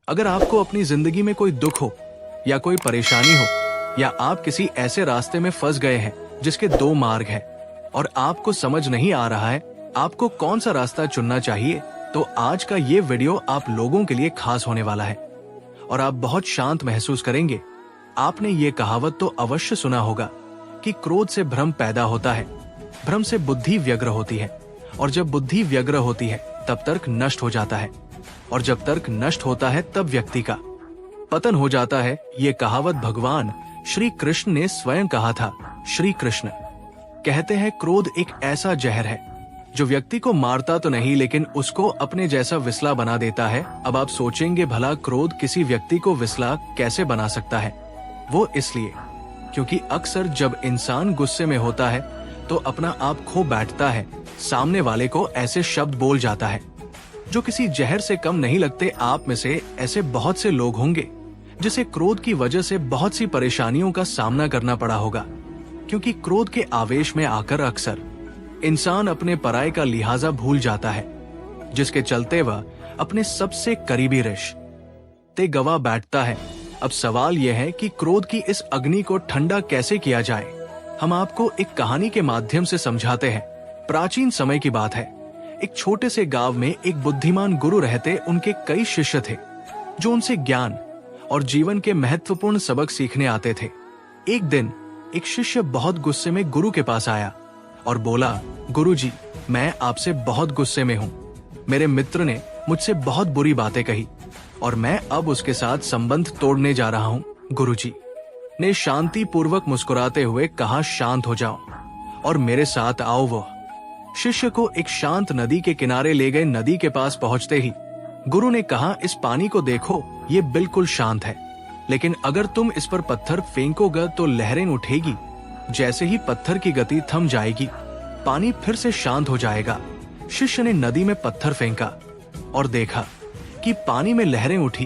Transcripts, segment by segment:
अगर आपको अपनी जिंदगी में कोई दुख हो या कोई परेशानी हो, या आप किसी ऐसे रास्ते में फंस गए हैं जिसके दो मार्ग हैं और आपको समझ नहीं आ रहा है आपको कौन सा रास्ता चुनना चाहिए, तो आज का ये वीडियो आप लोगों के लिए खास होने वाला है और आप बहुत शांत महसूस करेंगे। आपने ये कहावत तो अवश्य सुना होगा कि क्रोध से भ्रम पैदा होता है, भ्रम से बुद्धि व्यग्र होती है, और जब बुद्धि व्यग्र होती है तब तर्क नष्ट हो जाता है, और जब तर्क नष्ट होता है तब व्यक्ति का पतन हो जाता है। ये कहावत भगवान श्री कृष्ण ने स्वयं कहा था। श्री कृष्ण कहते हैं, क्रोध एक ऐसा जहर है जो व्यक्ति को मारता तो नहीं लेकिन उसको अपने जैसा विसला बना देता है। अब आप सोचेंगे, भला क्रोध किसी व्यक्ति को विसला कैसे बना सकता है? वो इसलिए क्योंकि अक्सर जब इंसान गुस्से में होता है तो अपना आप खो बैठता है, सामने वाले को ऐसे शब्द बोल जाता है जो किसी जहर से कम नहीं लगते। आप में से ऐसे बहुत से लोग होंगे जिसे क्रोध की वजह से बहुत सी परेशानियों का सामना करना पड़ा होगा, क्योंकि क्रोध के आवेश में आकर अक्सर इंसान अपने पराये का लिहाजा भूल जाता है, जिसके चलते वह अपने सबसे करीबी रिश्ते गवा बैठता है। अब सवाल यह है कि क्रोध की इस अग्नि को ठंडा कैसे किया जाए। हम आपको एक कहानी के माध्यम से समझाते हैं। प्राचीन समय की बात है, एक छोटे से गांव में एक बुद्धिमान गुरु रहते। उनके कई शिष्य थे जो उनसे ज्ञान और जीवन के महत्वपूर्ण सबक सीखने आते थे। एक दिन एक शिष्य बहुत गुस्से में गुरु के पास आया और बोला, गुरुजी, मैं आपसे बहुत गुस्से में हूँ। मेरे मित्र ने मुझसे बहुत बुरी बातें कही और मैं अब उसके साथ संबंध तोड़ने जा रहा हूँ। गुरुजी ने शांति पूर्वक मुस्कुराते हुए कहा, शांत हो जाओ और मेरे साथ आओ। वो शिष्य को एक शांत नदी के किनारे ले गए। नदी के पास पहुंचते ही गुरु ने कहा, इस पानी को देखो, ये बिल्कुल शांत है, लेकिन अगर तुम इस पर पत्थर फेंकोगे तो लहरें उठेगी। जैसे ही पत्थर की गति थम जाएगी, पानी फिर से शांत हो जाएगा। शिष्य ने नदी में पत्थर फेंका और देखा कि पानी में लहरें उठी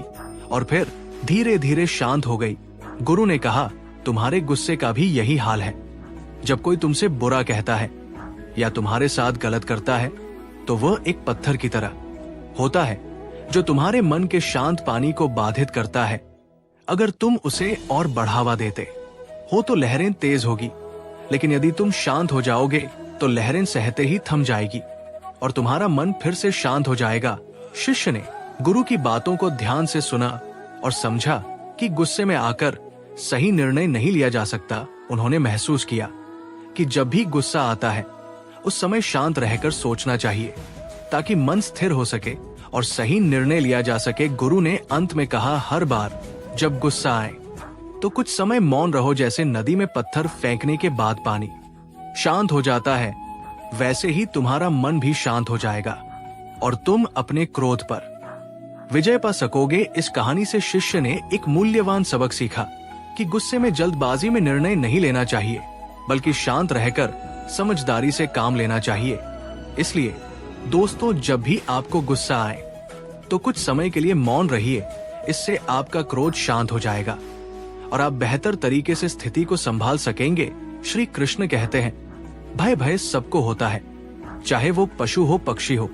और फिर धीरे धीरे शांत हो गई। गुरु ने कहा, तुम्हारे गुस्से का भी यही हाल है। जब कोई तुमसे बुरा कहता है या तुम्हारे साथ गलत करता है तो वह एक पत्थर की तरह होता है जो तुम्हारे मन के शांत पानी को बाधित करता है। अगर तुम उसे और बढ़ावा देते हो तो लहरें तेज होगी, लेकिन यदि तुम शांत हो जाओगे तो लहरें सहते ही थम जाएगी और तुम्हारा मन फिर से शांत हो जाएगा। शिष्य ने गुरु की बातों को ध्यान से सुना और समझा कि गुस्से में आकर सही निर्णय नहीं लिया जा सकता। उन्होंने महसूस किया कि जब भी गुस्सा आता है उस समय शांत रहकर सोचना चाहिए ताकि मन स्थिर हो सके और सही निर्णय लिया जा सके। गुरु ने अंत में कहा, हर बार जब गुस्सा आए तो कुछ समय मौन रहो। जैसे नदी में पत्थर फेंकने के बाद पानी शांत हो जाता है, वैसे ही तुम्हारा मन भी शांत हो जाएगा और तुम अपने क्रोध पर विजय पा सकोगे। इस कहानी से शिष्य ने एक मूल्यवान सबक सीखा कि गुस्से में जल्दबाजी में निर्णय नहीं लेना चाहिए, बल्कि शांत रहकर समझदारी से काम लेना चाहिए। इसलिए दोस्तों, जब भी आपको गुस्सा आए तो कुछ समय के लिए मौन रहिए। इससे आपका क्रोध शांत हो जाएगा और आप बेहतर तरीके से स्थिति को संभाल सकेंगे। श्री कृष्ण कहते हैं, भय सबको होता है, चाहे वो पशु हो, पक्षी हो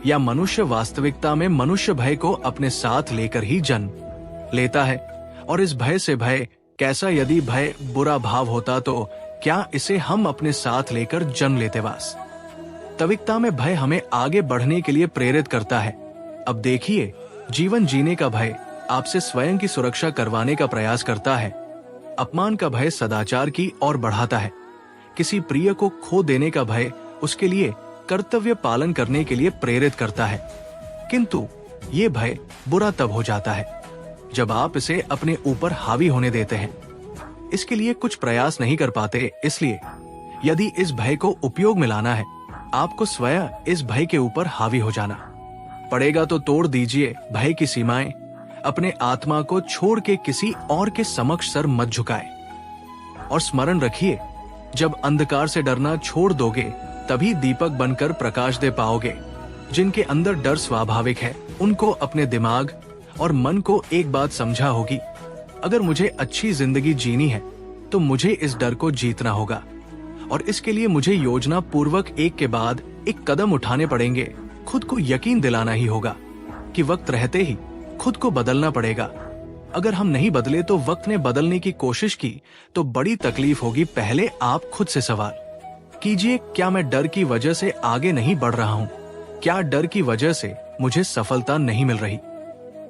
या मनुष्य। वास्तविकता में मनुष्य भय को अपने साथ लेकर ही जन्म लेता है। और इस भय से भय कैसा? यदि भय बुरा भाव होता तो क्या इसे हम अपने साथ लेकर जन्म लेते? वास्तविकता में भय हमें आगे बढ़ने के लिए प्रेरित करता है। अब देखिए, जीवन जीने का भय आपसे स्वयं की सुरक्षा करवाने का प्रयास करता है। अपमान का भय सदाचार की ओर बढ़ाता है। किसी प्रिय को खो देने का भय उसके लिए कर्तव्य पालन करने के लिए प्रेरित करता है। किंतु ये भय बुरा तब हो जाता है जब आप इसे अपने ऊपर हावी होने देते हैं, इसके लिए कुछ प्रयास नहीं कर पाते। इसलिए यदि इस भय को उपयोग में लाना है, आपको स्वयं इस भय के ऊपर हावी हो जाना पड़ेगा। तो तोड़ दीजिए भय की सीमाएं। अपने आत्मा को छोड़ के किसी और के समक्ष सर मत झुकाए और स्मरण रखिए, जब अंधकार से डरना छोड़ दोगे तभी दीपक बनकर प्रकाश दे पाओगे। जिनके अंदर डर स्वाभाविक है, उनको अपने दिमाग और मन को एक बात समझा होगी, अगर मुझे अच्छी जिंदगी जीनी है तो मुझे इस डर को जीतना होगा और इसके लिए मुझे योजना पूर्वक एक के बाद एक कदम उठाने पड़ेंगे। खुद को यकीन दिलाना ही होगा कि वक्त रहते ही खुद को बदलना पड़ेगा। अगर हम नहीं बदले तो वक्त ने बदलने की कोशिश की तो बड़ी तकलीफ होगी। पहले आप खुद से सवाल कीजिए, क्या मैं डर की वजह से आगे नहीं बढ़ रहा हूँ? क्या डर की वजह से मुझे सफलता नहीं मिल रही?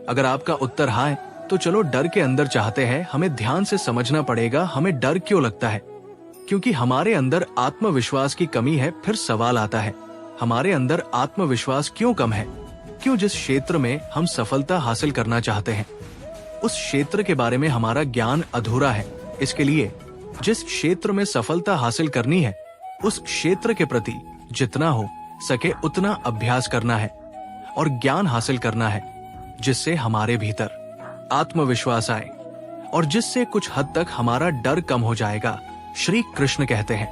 अगर आपका उत्तर हाँ है तो चलो डर के अंदर चाहते हैं। हमें ध्यान से समझना पड़ेगा हमें डर क्यों लगता है। क्योंकि हमारे अंदर आत्मविश्वास की कमी है। फिर सवाल आता है, हमारे अंदर आत्मविश्वास क्यों कम है? क्यों जिस क्षेत्र में हम सफलता हासिल करना चाहते हैं उस क्षेत्र के बारे में हमारा ज्ञान अधूरा है। इसके लिए जिस क्षेत्र में सफलता हासिल करनी है उस क्षेत्र के प्रति जितना हो सके उतना अभ्यास करना है और ज्ञान हासिल करना है, जिससे हमारे भीतर आत्मविश्वास आए और जिससे कुछ हद तक हमारा डर कम हो जाएगा। श्री कृष्ण कहते हैं,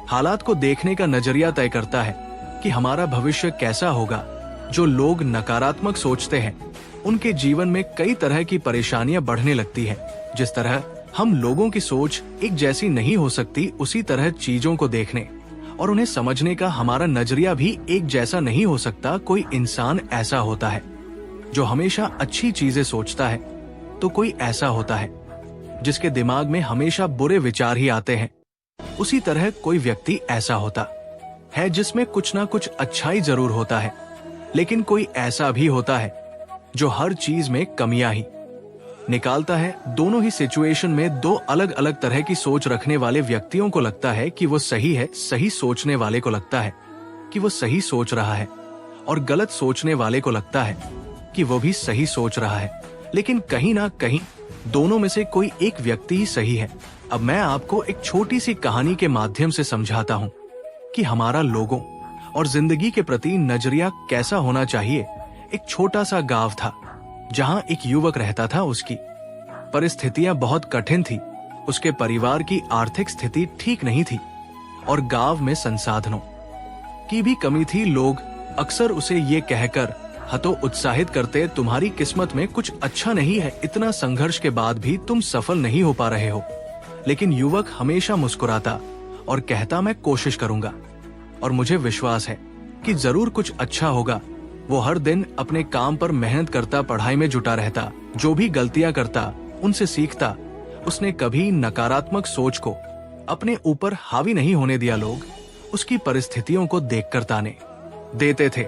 हालात को देखने का नजरिया तय करता है कि हमारा भविष्य कैसा होगा। जो लोग नकारात्मक सोचते हैं उनके जीवन में कई तरह की परेशानियां बढ़ने लगती है। जिस तरह हम लोगों की सोच एक जैसी नहीं हो सकती, उसी तरह चीजों को देखने और उन्हें समझने का हमारा नजरिया भी एक जैसा नहीं हो सकता। कोई इंसान ऐसा होता है जो हमेशा अच्छी चीजें सोचता है, तो कोई ऐसा होता है जिसके दिमाग में हमेशा बुरे विचार ही आते हैं। उसी तरह कोई व्यक्ति ऐसा होता है जिसमें कुछ ना कुछ अच्छाई जरूर होता है, लेकिन कोई ऐसा भी होता है जो हर चीज में कमियां ही निकालता है। दोनों ही सिचुएशन में दो अलग अलग तरह की सोच रखने वाले व्यक्तियों को लगता है कि वो सही है, सही सोचने वाले को लगता है कि वो सही सोच रहा है और गलत सोचने वाले को लगता है कि वो भी सही सोच रहा है। लेकिन कहीं ना कहीं दोनों में से कोई एक व्यक्ति ही सही है। अब मैं आपको एक छोटी सी कहानी के माध्यम से समझाता हूँ कि हमारा लोगों और जिंदगी के प्रति नजरिया कैसा होना चाहिए। एक छोटा सा गांव था जहां एक युवक रहता था। उसकी परिस्थितियां बहुत कठिन थी। उसके परिवार की आर्थिक स्थिति ठीक नहीं थी और गांव में संसाधनों की भी कमी थी। लोग अक्सर उसे ये कहकर हतो उत्साहित करते, तुम्हारी किस्मत में कुछ अच्छा नहीं है, इतना संघर्ष के बाद भी तुम सफल नहीं हो पा रहे हो। लेकिन युवक हमेशा मुस्कुराता और कहता, मैं कोशिश करूंगा और मुझे विश्वास है कि जरूर कुछ अच्छा होगा। वो हर दिन अपने काम पर मेहनत करता, पढ़ाई में जुटा रहता, जो भी गलतियां करता उनसे सीखता। उसने कभी नकारात्मक सोच को अपने ऊपर हावी नहीं होने दिया। लोग उसकी परिस्थितियों को देखकर ताने देते थे,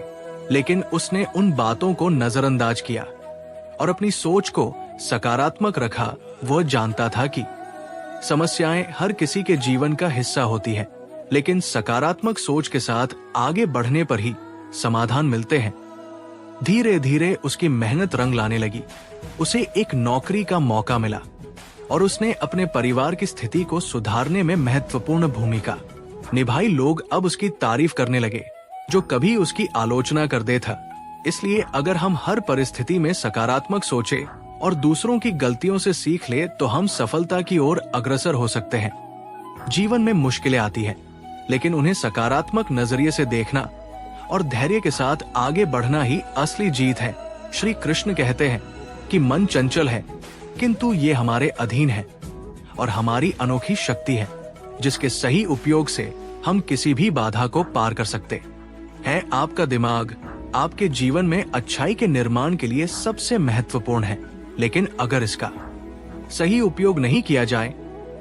लेकिन उसने उन बातों को नजरअंदाज किया और अपनी सोच को सकारात्मक रखा। वह जानता था कि समस्याएं हर किसी के जीवन का हिस्सा होती है, लेकिन सकारात्मक सोच के साथ आगे बढ़ने पर ही समाधान मिलते हैं। धीरे धीरे उसकी मेहनत रंग लाने लगी। उसे एक नौकरी का मौका मिला और उसने अपने परिवार की स्थिति को सुधारने में महत्वपूर्ण भूमिका निभाई। लोग अब उसकी तारीफ करने लगे, जो कभी उसकी आलोचना करते था। इसलिए अगर हम हर परिस्थिति में सकारात्मक सोचे और दूसरों की गलतियों से सीख ले तो हम सफलता की ओर अग्रसर हो सकते हैं। जीवन में मुश्किलें आती हैं, लेकिन उन्हें सकारात्मक नजरिए से देखना और धैर्य के साथ आगे बढ़ना ही असली जीत है। श्री कृष्ण कहते हैं कि मन चंचल है, किंतु ये हमारे अधीन है और हमारी अनोखी शक्ति है, जिसके सही उपयोग से हम किसी भी बाधा को पार कर सकते हैं। आपका दिमाग आपके जीवन में अच्छाई के निर्माण के लिए सबसे महत्वपूर्ण है, लेकिन अगर इसका सही उपयोग नहीं किया जाए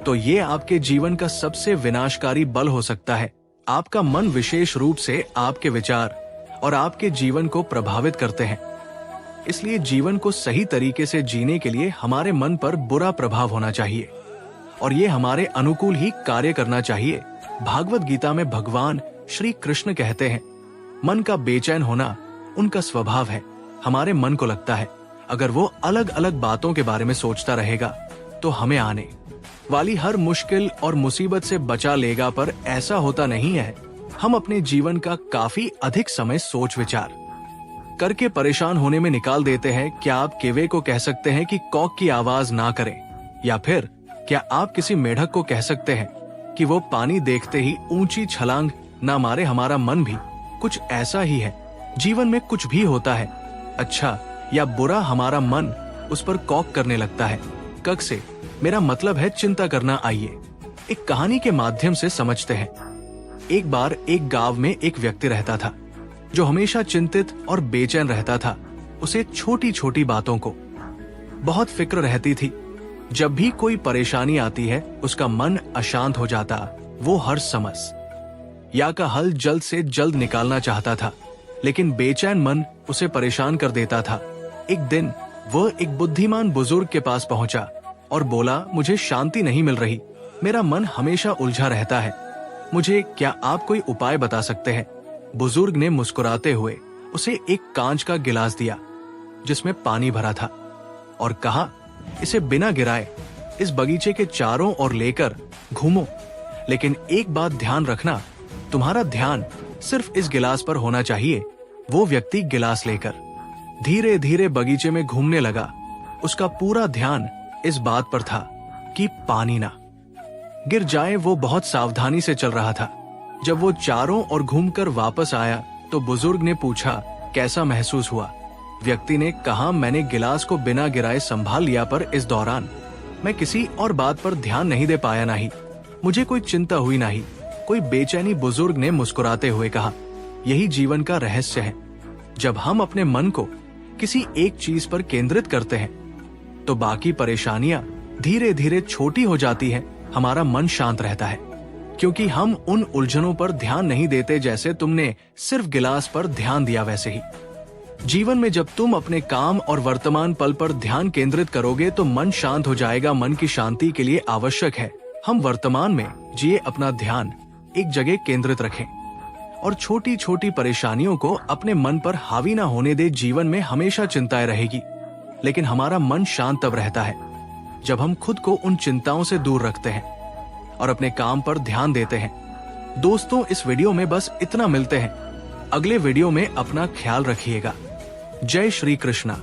तो ये आपके जीवन का सबसे विनाशकारी बल हो सकता है। आपका मन विशेष रूप से आपके विचार और आपके जीवन को प्रभावित करते हैं। इसलिए जीवन को सही तरीके से जीने के लिए हमारे मन पर बुरा प्रभाव होना चाहिए और ये हमारे अनुकूल ही कार्य करना चाहिए। भागवत गीता में भगवान श्री कृष्ण कहते हैं, मन का बेचैन होना उनका स्वभाव है। हमारे मन को लगता है अगर वो अलग अलग बातों के बारे में सोचता रहेगा तो हमें आने वाली हर मुश्किल और मुसीबत से बचा लेगा, पर ऐसा होता नहीं है। हम अपने जीवन का काफी अधिक समय सोच विचार करके परेशान होने में निकाल देते हैं। क्या आप केवे को कह सकते हैं कि कॉक की आवाज ना करें, या फिर क्या आप किसी मेढक को कह सकते हैं कि वो पानी देखते ही ऊंची छलांग ना मारे? हमारा मन भी कुछ ऐसा ही है। जीवन में कुछ भी होता है, अच्छा या बुरा, हमारा मन उस पर कॉक करने लगता है। कक से मेरा मतलब है चिंता करना। आइए एक कहानी के माध्यम से समझते हैं। एक बार एक गांव में एक व्यक्ति रहता था जो हमेशा चिंतित और बेचैन रहता था। उसे छोटी छोटी बातों को बहुत फिक्र रहती थी। जब भी कोई परेशानी आती है उसका मन अशांत हो जाता। वो हर समस्या का हल जल्द से जल्द निकालना चाहता था, लेकिन बेचैन मन उसे परेशान कर देता था। एक दिन वह एक बुद्धिमान बुजुर्ग के पास पहुंचा और बोला, मुझे शांति नहीं मिल रही, मेरा मन हमेशा उलझा रहता है, मुझे क्या आप कोई उपाय बता सकते हैं? बुजुर्ग ने मुस्कुराते हुए उसे एक कांच का गिलास दिया जिसमें पानी भरा था और कहा, इसे बिना गिराए इस बगीचे के चारों ओर लेकर घूमो, लेकिन एक बात ध्यान रखना, तुम्हारा ध्यान सिर्फ इस गिलास पर होना चाहिए। वो व्यक्ति गिलास लेकर धीरे धीरे बगीचे में घूमने लगा। उसका पूरा ध्यान इस बात पर था कि पानी ना गिर जाए। वो बहुत सावधानी से चल रहा था। जब वो चारों ओर घूमकर वापस आया तो बुजुर्ग ने पूछा, कैसा महसूस हुआ? व्यक्ति ने कहा, मैंने गिलास को बिना गिराए संभाल लिया, पर इस दौरान मैं किसी और बात पर ध्यान नहीं दे पाया, नहीं मुझे कोई चिंता हुई, नहीं कोई बेचैनी। बुजुर्ग ने मुस्कुराते हुए कहा, यही जीवन का रहस्य है। जब हम अपने मन को किसी एक चीज पर केंद्रित करते हैं तो बाकी परेशानियां धीरे धीरे छोटी हो जाती हैं। हमारा मन शांत रहता है क्योंकि हम उन उलझनों पर ध्यान नहीं देते। जैसे तुमने सिर्फ गिलास पर ध्यान दिया, वैसे ही जीवन में जब तुम अपने काम और वर्तमान पल पर ध्यान केंद्रित करोगे तो मन शांत हो जाएगा। मन की शांति के लिए आवश्यक है हम वर्तमान में जिए, अपना ध्यान एक जगह केंद्रित रखें और छोटी छोटी परेशानियों को अपने मन पर हावी ना होने दे। जीवन में हमेशा चिंताएं रहेगी, लेकिन हमारा मन शांत तब रहता है जब हम खुद को उन चिंताओं से दूर रखते हैं और अपने काम पर ध्यान देते हैं। दोस्तों, इस वीडियो में बस इतना। मिलते हैं अगले वीडियो में। अपना ख्याल रखिएगा। जय श्री कृष्णा।